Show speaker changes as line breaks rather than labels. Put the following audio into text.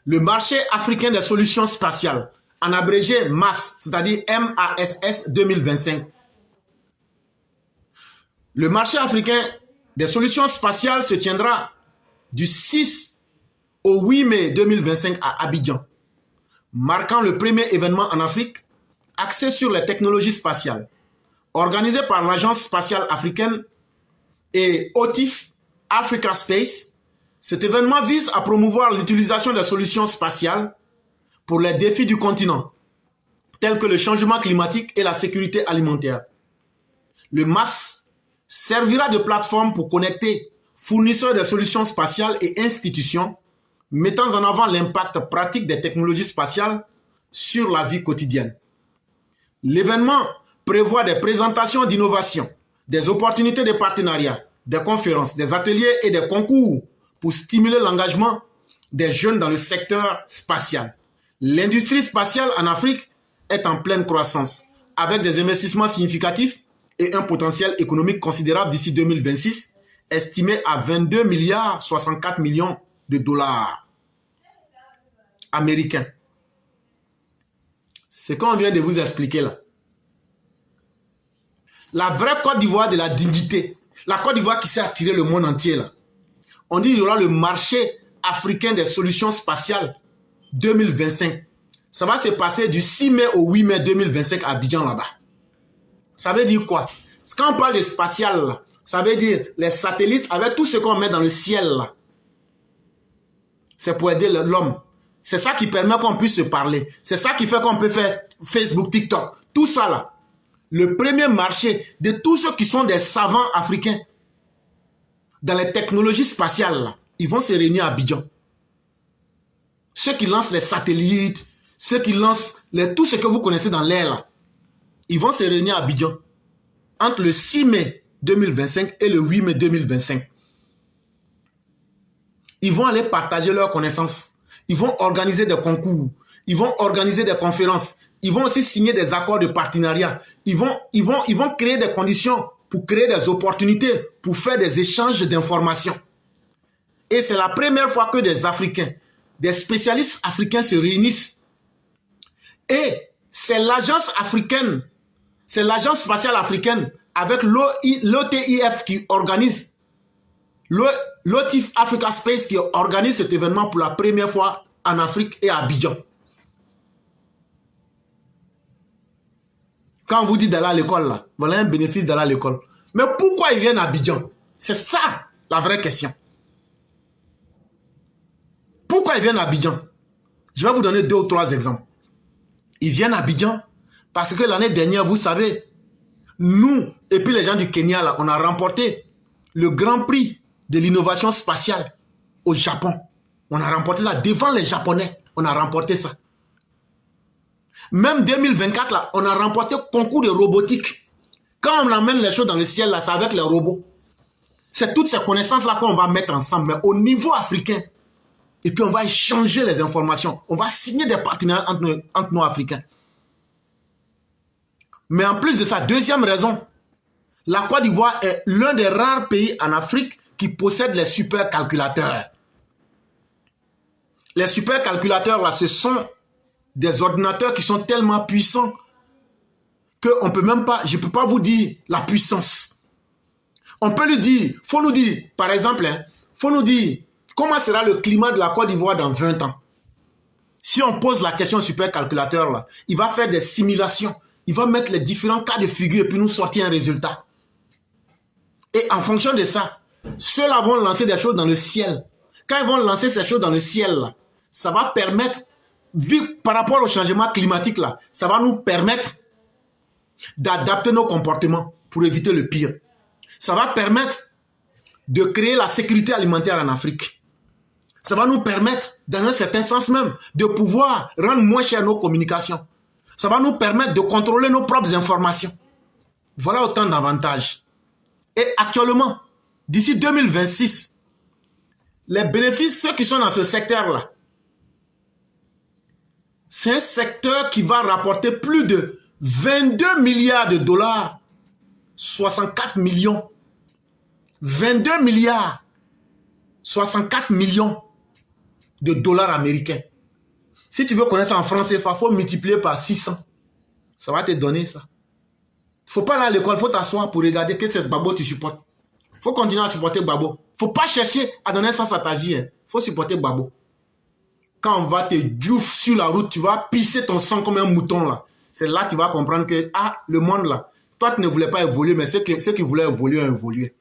Le marché africain des solutions spatiales, en abrégé MASS, c'est-à-dire MASS 2025. Le marché africain des solutions spatiales se tiendra du 6 au 8 mai 2025 à Abidjan, marquant le premier événement en Afrique axé sur les technologies spatiales. Organisé par l'Agence spatiale africaine et OTIF Africa Space, cet événement vise à promouvoir l'utilisation des solutions spatiales pour les défis du continent, tels que le changement climatique et la sécurité alimentaire. Le MASS servira de plateforme pour connecter fournisseurs de solutions spatiales et institutions, mettant en avant l'impact pratique des technologies spatiales sur la vie quotidienne. L'événement prévoit des présentations d'innovation, des opportunités de partenariat, des conférences, des ateliers et des concours pour stimuler l'engagement des jeunes dans le secteur spatial. L'industrie spatiale en Afrique est en pleine croissance, avec des investissements significatifs et un potentiel économique considérable d'ici 2026, estimé à 22 milliards 64 millions de dollars américains. C'est qu'on vient de vous expliquer là. La vraie Côte d'Ivoire de la dignité, la Côte d'Ivoire qui s'est attiré le monde entier là. On dit qu'il y aura le marché africain des solutions spatiales 2025. Ça va se passer du 6 mai au 8 mai 2025 à Abidjan là-bas. Ça veut dire quoi? Quand on parle de spatial là, ça veut dire les satellites avec tout ce qu'on met dans le ciel là. C'est pour aider l'homme. C'est ça qui permet qu'on puisse se parler. C'est ça qui fait qu'on peut faire Facebook, TikTok. Tout ça là. Le premier marché de tous ceux qui sont des savants africains dans les technologies spatiales, là, ils vont se réunir à Abidjan. Ceux qui lancent les satellites, ceux qui lancent tout ce que vous connaissez dans l'air, là, ils vont se réunir à Abidjan entre le 6 mai 2025 et le 8 mai 2025. Ils vont aller partager leurs connaissances. Ils vont organiser des concours. Ils vont organiser des conférences. Ils vont aussi signer des accords de partenariat. Ils vont créer des conditions pour créer des opportunités, pour faire des échanges d'informations. Et c'est la première fois que des Africains, des spécialistes africains se réunissent. Et c'est l'agence africaine, c'est l'agence spatiale africaine avec l'OTIF qui organise, l'OTIF Africa Space qui organise cet événement pour la première fois en Afrique et à Abidjan. Quand on vous dit d'aller à l'école, là, voilà un bénéfice d'aller à l'école. Mais pourquoi ils viennent à Abidjan? C'est ça la vraie question. Pourquoi ils viennent à Abidjan? Je vais vous donner 2 ou 3 exemples. Ils viennent à Abidjan parce que l'année dernière, vous savez, nous et puis les gens du Kenya, là, on a remporté le Grand Prix de l'innovation spatiale au Japon. On a remporté ça devant les Japonais. On a remporté ça. Même 2024, là, on a remporté le concours de robotique. Quand on amène les choses dans le ciel, là, c'est avec les robots. C'est toutes ces connaissances-là qu'on va mettre ensemble, mais au niveau africain. Et puis on va échanger les informations. On va signer des partenariats entre nous Africains. Mais en plus de ça, deuxième raison, la Côte d'Ivoire est l'un des rares pays en Afrique qui possède les supercalculateurs. Les supercalculateurs, là, ce sont des ordinateurs qui sont tellement puissants que on peut même pas, je ne peux pas vous dire la puissance. On peut lui dire, faut nous dire, par exemple, faut nous dire comment sera le climat de la Côte d'Ivoire dans 20 ans. Si on pose la question au supercalculateur, là, il va faire des simulations, il va mettre les différents cas de figure et puis nous sortir un résultat. Et en fonction de ça, ceux-là vont lancer des choses dans le ciel. Quand ils vont lancer ces choses dans le ciel, là, ça va permettre, vu par rapport au changement climatique, là, ça va nous permettre d'adapter nos comportements pour éviter le pire. Ça va permettre de créer la sécurité alimentaire en Afrique. Ça va nous permettre, dans un certain sens même, de pouvoir rendre moins cher nos communications. Ça va nous permettre de contrôler nos propres informations. Voilà autant d'avantages. Et actuellement, d'ici 2026, les bénéfices, ceux qui sont dans ce secteur-là, c'est un secteur qui va rapporter plus de 22 milliards de dollars, 64 millions. 22 milliards, 64 millions de dollars américains Si tu veux connaître ça en français, il faut multiplier par 600. Ça va te donner ça. Il ne faut pas aller à l'école, il faut t'asseoir pour regarder quel c'est Gbagbo tu supportes. Il faut continuer à supporter Gbagbo. Il ne faut pas chercher à donner sens à ta vie. Il faut supporter Gbagbo. Quand on va te diouf sur la route, tu vas pisser ton sang comme un mouton là. C'est là que tu vas comprendre que, ah, le monde là, toi tu ne voulais pas évoluer, mais ceux qui voulaient évoluer ont évolué.